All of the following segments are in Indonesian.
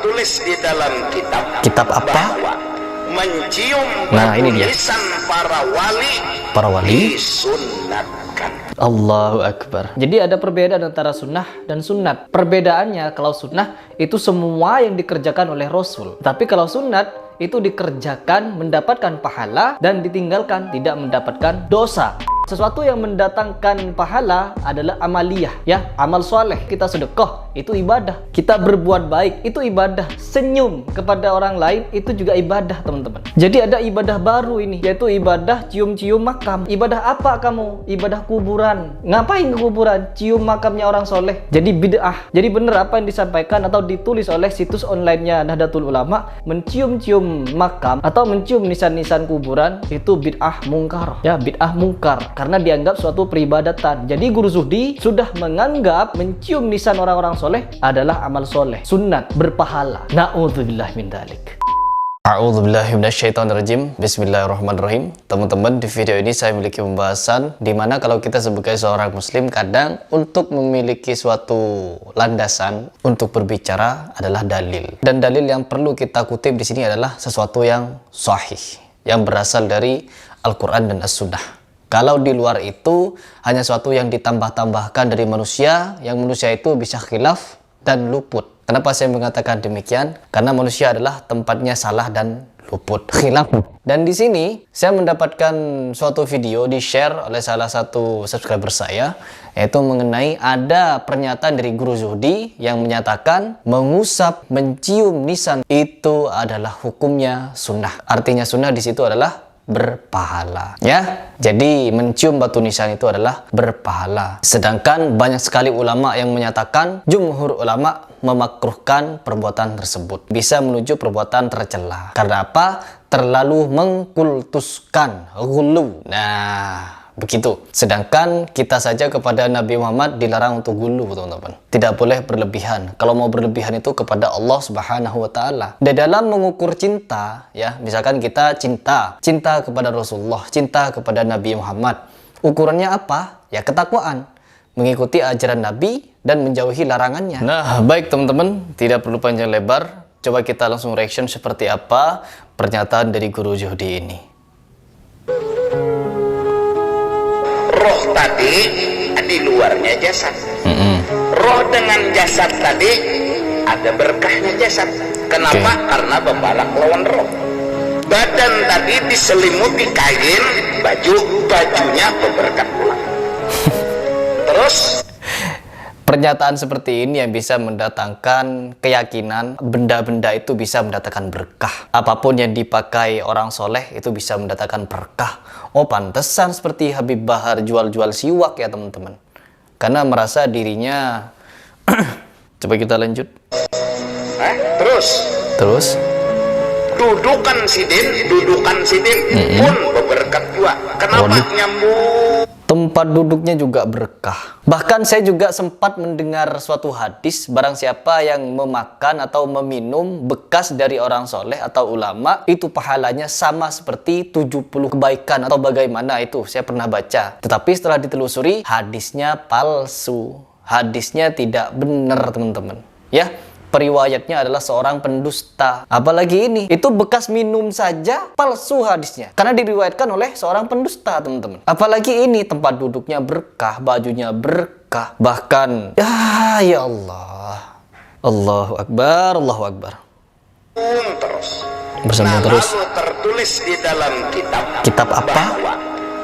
tertulis di dalam kitab. Kitab apa? Mencium ini dia. tulisan para wali disunatkan. Allahu Akbar. Jadi ada perbedaan antara sunnah dan sunat. Perbedaannya, kalau sunnah itu semua yang dikerjakan oleh Rasul. Tapi kalau sunat itu dikerjakan mendapatkan pahala dan ditinggalkan tidak mendapatkan dosa. Sesuatu yang mendatangkan pahala adalah amaliyah, ya, amal soleh. Kita sedekah, itu ibadah. Kita berbuat baik, itu ibadah. Senyum kepada orang lain, itu juga ibadah, teman-teman. Jadi ada ibadah baru ini, yaitu ibadah cium-cium makam. Ibadah apa kamu? Ibadah kuburan. Ngapain ke kuburan? Cium makamnya orang soleh. Jadi bid'ah. Jadi benar apa yang disampaikan atau ditulis oleh situs online-nya Nahdlatul Ulama, mencium-cium makam atau mencium nisan-nisan kuburan, itu bid'ah mungkar. Ya, bid'ah mungkar. Karena dianggap suatu peribadatan. Jadi Guru Zuhdi sudah menganggap mencium nisan orang-orang soleh adalah amal soleh, sunnat, berpahala. Na'udzubillah min dzalik. A'udzubillahi minasyaitonirrajim. Bismillahirrahmanirrahim. Teman-teman, di video ini saya memiliki pembahasan dimana kalau kita sebagai seorang muslim kadang untuk memiliki suatu landasan untuk berbicara adalah dalil. Dan dalil yang perlu kita kutip di sini adalah sesuatu yang sahih, yang berasal dari Al-Quran dan As-Sunnah. Kalau di luar itu hanya suatu yang ditambah-tambahkan dari manusia, yang manusia itu bisa khilaf dan luput. Kenapa saya mengatakan demikian? Karena manusia adalah tempatnya salah dan luput, khilaf. Dan di sini saya mendapatkan suatu video di-share oleh salah satu subscriber saya, yaitu mengenai ada pernyataan dari Guru Zuhdi yang menyatakan mengusap, mencium nisan itu adalah hukumnya sunnah. Artinya sunnah di situ adalah berpahala, ya. Jadi mencium batu nisan itu adalah berpahala. Sedangkan banyak sekali ulama yang menyatakan, jumhur ulama memakruhkan perbuatan tersebut, bisa menuju perbuatan tercela. Karena apa? Terlalu mengkultuskan, ghulu. Nah, begitu. Sedangkan kita saja kepada Nabi Muhammad dilarang untuk gulu, teman-teman. Tidak boleh berlebihan. Kalau mau berlebihan itu kepada Allah Subhanahu wa taala. Di dalam mengukur cinta, ya, misalkan kita cinta kepada Rasulullah, cinta kepada Nabi Muhammad. Ukurannya apa? Ya, ketakwaan. Mengikuti ajaran Nabi dan menjauhi larangannya. Nah, baik teman-teman, tidak perlu panjang lebar. Coba kita langsung reaction seperti apa pernyataan dari Guru Zuhdi ini. Roh tadi di luarnya jasad. Roh dengan jasad tadi ada berkahnya jasad. Kenapa? Karena membalak lawan roh. Badan tadi diselimuti kain, bajunya berberkat pula. Terus pernyataan seperti ini yang bisa mendatangkan keyakinan benda-benda itu bisa mendatangkan berkah. Apapun yang dipakai orang soleh itu bisa mendatangkan berkah. Oh, pantesan seperti Habib Bahar jual-jual siwak ya teman-teman. Karena merasa dirinya coba kita lanjut. Terus dudukan sidin pun berberkat juga. Kenapa? Nyambung. Tempat duduknya juga berkah. Bahkan saya juga sempat mendengar suatu hadis, barang siapa yang memakan atau meminum bekas dari orang soleh atau ulama, itu pahalanya sama seperti 70 kebaikan atau bagaimana itu, saya pernah baca. Tetapi setelah ditelusuri, hadisnya palsu. Hadisnya tidak benar, teman-teman. Ya, periwayatnya adalah seorang pendusta. Apalagi ini, itu bekas minum saja palsu hadisnya. Karena diriwayatkan oleh seorang pendusta, teman-teman. Apalagi ini, tempat duduknya berkah, bajunya berkah. Bahkan, ya Allah. Allahu Akbar, Allahu Akbar. Bersambung terus. Lalu tertulis di dalam kitab. Kitab apa?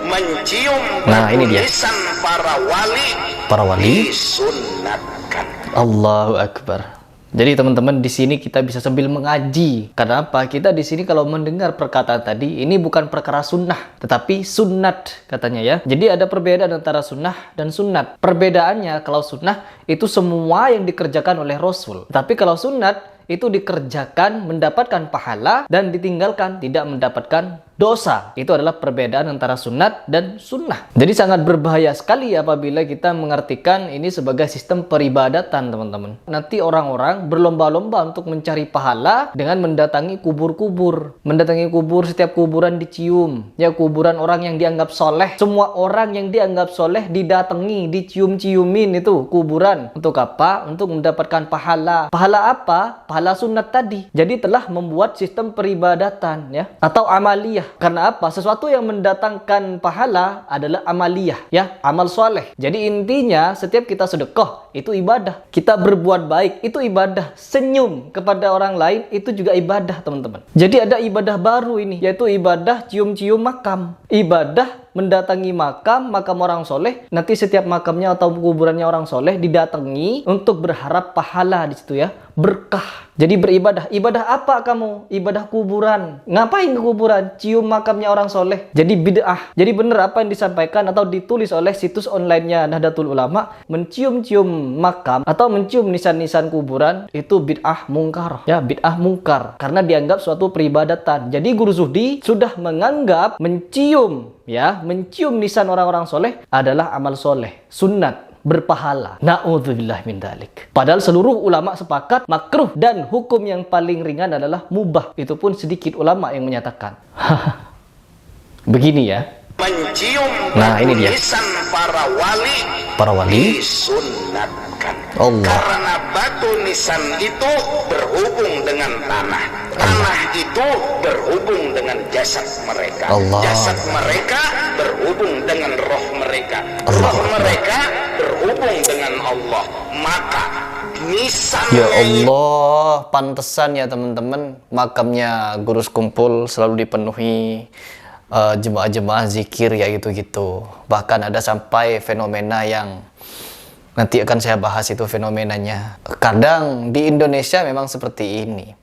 Mencium ini dia. tulisan para wali disunatkan. Allahu Akbar. Jadi teman-teman, di sini kita bisa sambil mengaji. Karena apa? Kita di sini kalau mendengar perkataan tadi, ini bukan perkara sunnah, tetapi sunnat katanya ya. Jadi ada perbedaan antara sunnah dan sunat. Perbedaannya, kalau sunnah itu semua yang dikerjakan oleh Rasul. Tapi kalau sunat itu dikerjakan mendapatkan pahala dan ditinggalkan tidak mendapatkan dosa. Itu adalah perbedaan antara sunat dan sunnah. Jadi sangat berbahaya sekali apabila kita mengartikan ini sebagai sistem peribadatan, teman-teman. Nanti orang-orang berlomba-lomba untuk mencari pahala dengan mendatangi kubur-kubur. Mendatangi kubur, setiap kuburan dicium. Ya, kuburan orang yang dianggap soleh. Semua orang yang dianggap soleh didatangi, dicium-ciumin itu kuburan. Untuk apa? Untuk mendapatkan pahala. Pahala apa? Pahala sunat tadi. Jadi telah membuat sistem peribadatan, ya, atau amaliyah. Karena apa? Sesuatu yang mendatangkan pahala adalah amaliyah, ya, amal soleh. Jadi intinya setiap kita sedekah itu ibadah. Kita berbuat baik itu ibadah. Senyum kepada orang lain itu juga ibadah, teman-teman. Jadi ada ibadah baru ini, yaitu ibadah cium-cium makam. Ibadah mendatangi makam orang soleh. Nanti setiap makamnya atau kuburannya orang soleh didatangi untuk berharap pahala di situ, ya, berkah. Jadi beribadah. Ibadah apa kamu? Ibadah kuburan. Ngapain ke kuburan? Cium makamnya orang soleh. Jadi bid'ah. Jadi benar apa yang disampaikan atau ditulis oleh situs online-nya Nahdlatul Ulama, mencium-cium makam atau mencium nisan-nisan kuburan itu bid'ah mungkar. Ya, bid'ah mungkar karena dianggap suatu peribadatan. Jadi Guru Zuhdi sudah menganggap mencium, ya, mencium nisan orang-orang soleh adalah amal soleh, sunat, berpahala. Na'udzubillah min dalik. Padahal seluruh ulama sepakat makruh dan hukum yang paling ringan adalah mubah. Itu pun sedikit ulama yang menyatakan. Begini, ya. Mencium Ini dia. nisan para wali disunatkan. Allah. Karena batu nisan itu berhubung dengan tanah. Tanah itu berhubung dengan jasad mereka. Allah. Jasad mereka berhubung dengan roh mereka. Allah. Roh mereka berhubung dengan Allah. Maka nisan Ya Allah, pantesan ya teman-teman, makamnya Guru Sekumpul selalu dipenuhi jemaah-jemaah zikir ya gitu-gitu. Bahkan ada sampai fenomena yang nanti akan saya bahas itu fenomenanya. Kadang di Indonesia memang seperti ini.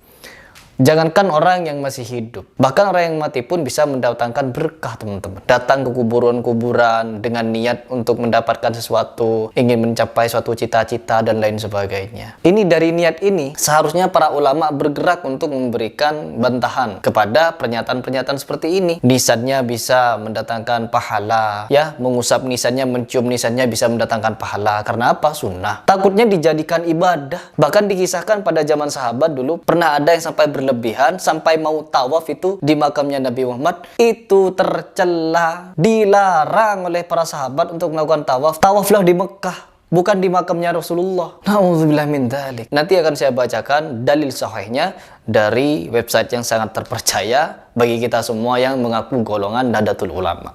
Jangankan orang yang masih hidup, bahkan orang yang mati pun bisa mendatangkan berkah, teman-teman. Datang ke kuburan-kuburan dengan niat untuk mendapatkan sesuatu, ingin mencapai suatu cita-cita dan lain sebagainya. Ini dari niat ini, seharusnya para ulama bergerak untuk memberikan bantahan kepada pernyataan-pernyataan seperti ini. Nisannya bisa mendatangkan pahala, ya, mengusap nisannya, mencium nisannya bisa mendatangkan pahala. Karena apa? Sunnah. Takutnya dijadikan ibadah. Bahkan dikisahkan pada zaman sahabat dulu, pernah ada yang sampai berlebihan sampai mau tawaf itu di makamnya Nabi Muhammad, itu tercela, dilarang oleh para sahabat untuk melakukan tawaf. Tawaflah di Mekah, bukan di makamnya Rasulullah. Na'udzubillah min dzalik. Nanti akan saya bacakan dalil sahihnya dari website yang sangat terpercaya bagi kita semua yang mengaku golongan Nahdlatul Ulama.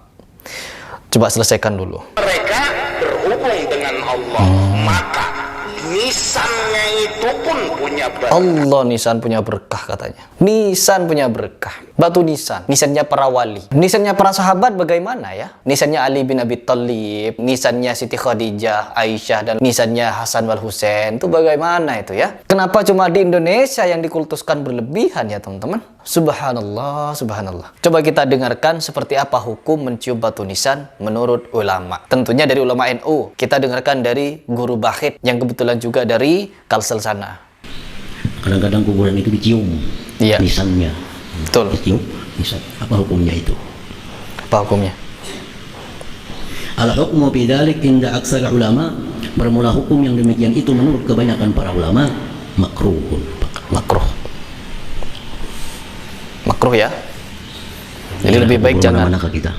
Coba selesaikan dulu. mereka berhubung dengan Allah. Maka nisannya itu pun punya berkah. Allah, nisan punya berkah katanya. Nisan punya berkah. Batu nisan. Nisannya para wali. Nisannya para sahabat bagaimana ya? Nisannya Ali bin Abi Thalib, nisannya Siti Khadijah, Aisyah, dan nisannya Hasan wal Husain. Itu bagaimana itu ya? Kenapa cuma di Indonesia yang dikultuskan berlebihan ya teman-teman? Subhanallah, subhanallah. Coba kita dengarkan seperti apa hukum mencium batu nisan menurut ulama. Tentunya dari ulama NU. Kita dengarkan dari Guru Bahit yang kebetulan juga dari Kalsel sana. Kadang-kadang kuburan itu dicium, Iya. nisannya. Betul. Dicium, nisan. Apa hukumnya itu? Apa hukumnya? Al-hukmu bidzalik inda aksar ulama, bermula hukum yang demikian itu menurut kebanyakan para ulama makruhun. Makruh. Makruh ya. Jadi lebih baik jangan. Manakah kita?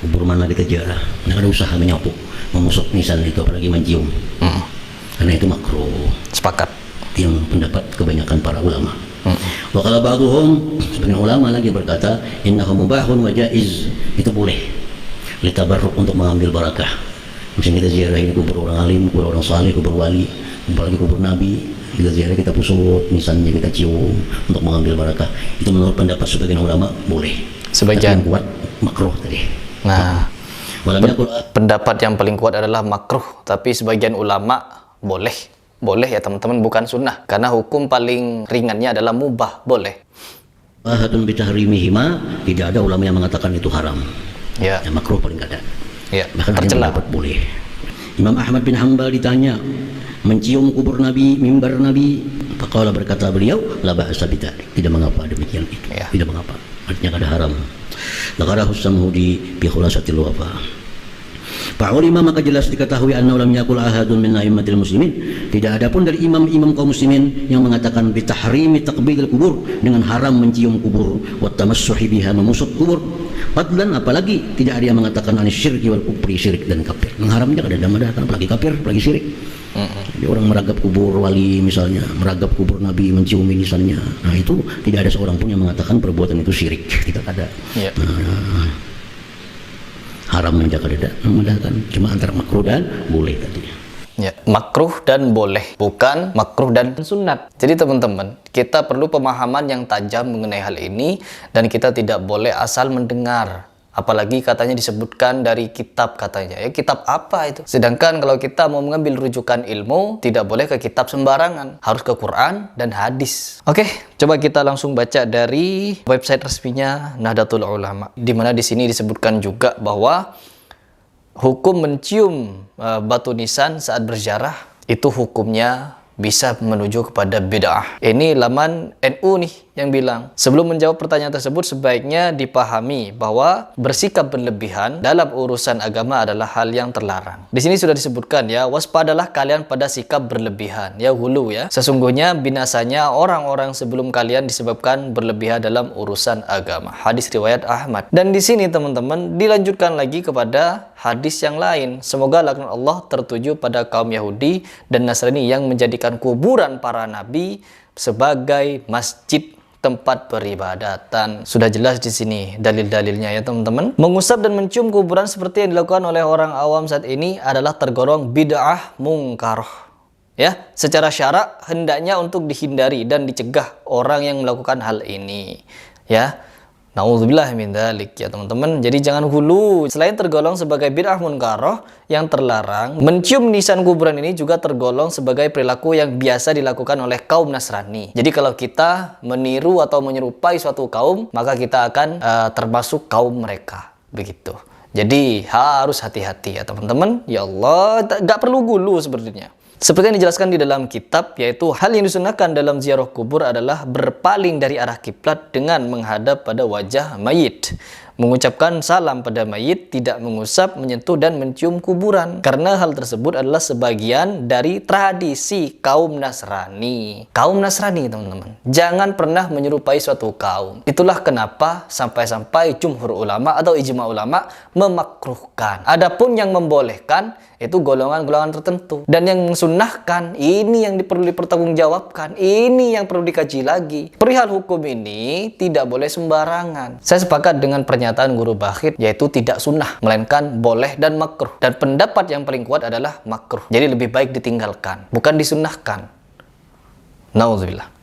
Kubur mana kita ziarah? Nah, ada usaha menyapu, mengusap nisan itu apalagi mencium. Karena itu makruh. Sepakat. Itu yang pendapat kebanyakan para ulama. Wa qala ba'dhum, sebagian ulama lagi berkata, innahu mubahun wa jaiz. Itu boleh. Litabarruk, untuk mengambil barakah. Misalnya kita ziarah ini kubur orang alim, kubur orang saleh, kubur wali, apalagi kubur nabi, kita ziarah, kita pusut nisannya, kita cium untuk mengambil barakah. Itu menurut pendapat sebagian ulama boleh. Sebagian. Tapi yang kuat makruh tadi. Nah, Walam yakul pendapat yang paling kuat adalah makruh, tapi sebagian ulama boleh. Boleh ya teman-teman, bukan sunnah. Karena hukum paling ringannya adalah mubah, boleh. ahadun bitahrimihima, tidak ada ulama yang mengatakan itu haram. Ya. Yang makruh paling ada. Ya, Bahkan tercela. pendapat boleh. Imam Ahmad bin Hanbal ditanya mencium kubur Nabi, mimbar Nabi, faqala, berkata beliau, la ba'sa bidzalik, tidak mengapa demikian itu. Ya. Tidak mengapa. Artinya ada haram. Dzakarahu Samhudi bi khulasatil wafa. Fa'ulima, maka jelas diketahui annahu lam yakul ahadun min a'immatil muslimin, tidak ada pun dari imam-imam kaum muslimin yang mengatakan bi tahrimi taqbilil kubur, dengan haram mencium kubur, wa tamassuhi biha, memusuk kubur. Fadlan, apalagi tidak ada yang mengatakan anis syirki wal kufri, syirik dan kafir. Mengharamnya kada ada, apalagi kafir, apalagi syirik. Jadi orang meragap kubur wali misalnya, meragap kubur nabi, mencium nisannya, nah itu tidak ada seorang pun yang mengatakan perbuatan itu syirik, tidak ada. Haram menjaga dada, memudahkan, cuma antara makruh dan boleh tadinya. Ya, makruh dan boleh, bukan makruh dan Sunnat. Jadi teman-teman, kita perlu pemahaman yang tajam mengenai hal ini, dan kita tidak boleh asal mendengar. Apalagi katanya disebutkan dari kitab katanya. Ya, kitab apa itu? Sedangkan kalau kita mau mengambil rujukan ilmu, tidak boleh ke kitab sembarangan. Harus ke Quran dan hadis. Oke, coba kita langsung baca dari website resminya Nahdlatul Ulama. Di mana di sini disebutkan juga bahwa hukum mencium batu nisan saat berziarah itu hukumnya bisa menuju kepada bid'ah. Ini laman NU nih yang bilang. Sebelum menjawab pertanyaan tersebut, sebaiknya dipahami bahwa bersikap berlebihan dalam urusan agama adalah hal yang terlarang. Di sini sudah disebutkan ya, waspadalah kalian pada sikap berlebihan, ya hulu ya. Sesungguhnya binasanya orang-orang sebelum kalian disebabkan berlebihan dalam urusan agama. Hadis riwayat Ahmad. Dan di sini teman-teman dilanjutkan lagi kepada hadis yang lain. Semoga laknat Allah tertuju pada kaum Yahudi dan Nasrani yang menjadikan kuburan para nabi sebagai masjid, tempat peribadatan. Sudah jelas di sini dalil-dalilnya ya teman-teman. Mengusap dan mencium kuburan seperti yang dilakukan oleh orang awam saat ini adalah tergolong bid'ah mungkaroh. Ya, secara syarak hendaknya untuk dihindari dan dicegah orang yang melakukan hal ini. Ya. Nauzubillah min dzalik ya teman-teman. Jadi jangan hulu. Selain tergolong sebagai bid'ah munkaroh yang terlarang, mencium nisan kuburan ini juga tergolong sebagai perilaku yang biasa dilakukan oleh kaum Nasrani. Jadi kalau kita meniru atau menyerupai suatu kaum, maka kita akan termasuk kaum mereka. Begitu. Jadi harus hati-hati ya teman-teman. Ya Allah, gak perlu gulu sebenarnya. Seperti yang dijelaskan di dalam kitab, yaitu hal yang disunahkan dalam ziarah kubur adalah berpaling dari arah kiblat dengan menghadap pada wajah mayit, mengucapkan salam pada mayit, tidak mengusap, menyentuh dan mencium kuburan. Karena hal tersebut adalah sebagian dari tradisi kaum Nasrani. Kaum Nasrani teman-teman, jangan pernah menyerupai suatu kaum. Itulah kenapa sampai-sampai jumhur ulama atau ijma ulama memakruhkan. Adapun yang membolehkan itu golongan-golongan tertentu, dan yang mensunnahkan ini yang perlu dipertanggungjawabkan, ini yang perlu dikaji lagi. Perihal hukum ini tidak boleh sembarangan. Saya sepakat dengan pernyataan Guru Bakhit, yaitu tidak sunnah, melainkan boleh dan makruh. Dan pendapat yang paling kuat adalah makruh. Jadi lebih baik ditinggalkan, bukan disunnahkan. Nauzubillah.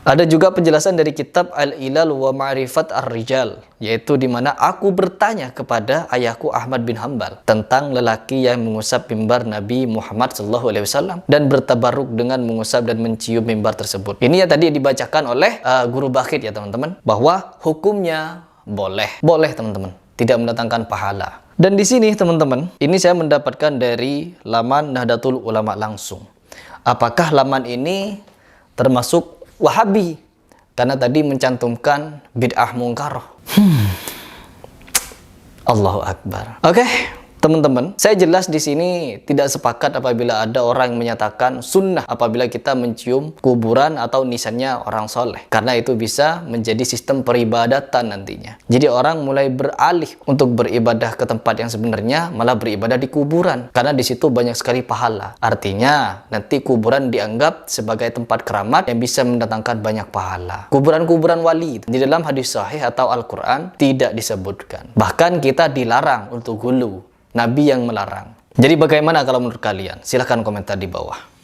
Ada juga penjelasan dari kitab Al-Ilal wa Ma'rifat Ar-Rijal, yaitu di mana aku bertanya kepada ayahku Ahmad bin Hanbal tentang lelaki yang mengusap mimbar Nabi Muhammad SAW dan bertabaruk dengan mengusap dan mencium mimbar tersebut. Ini yang tadi dibacakan oleh Guru Bakhit ya teman-teman, bahwa hukumnya boleh teman-teman, tidak mendatangkan pahala. Dan di sini teman-teman, ini saya mendapatkan dari laman Nahdlatul Ulama langsung. Apakah laman ini termasuk Wahabi? Karena tadi mencantumkan bid'ah mungkaroh. Allahu Akbar. Oke, teman-teman, saya jelas di sini tidak sepakat apabila ada orang yang menyatakan sunnah apabila kita mencium kuburan atau nisannya orang soleh, karena itu bisa menjadi sistem peribadatan nantinya. Jadi orang mulai beralih untuk beribadah ke tempat yang sebenarnya malah beribadah di kuburan, karena di situ banyak sekali pahala. Artinya nanti kuburan dianggap sebagai tempat keramat yang bisa mendatangkan banyak pahala. Kuburan-kuburan wali di dalam hadis sahih atau Al-Quran tidak disebutkan. Bahkan kita dilarang untuk gulu. Nabi yang melarang. Jadi bagaimana kalau menurut kalian? Silahkan komentar di bawah.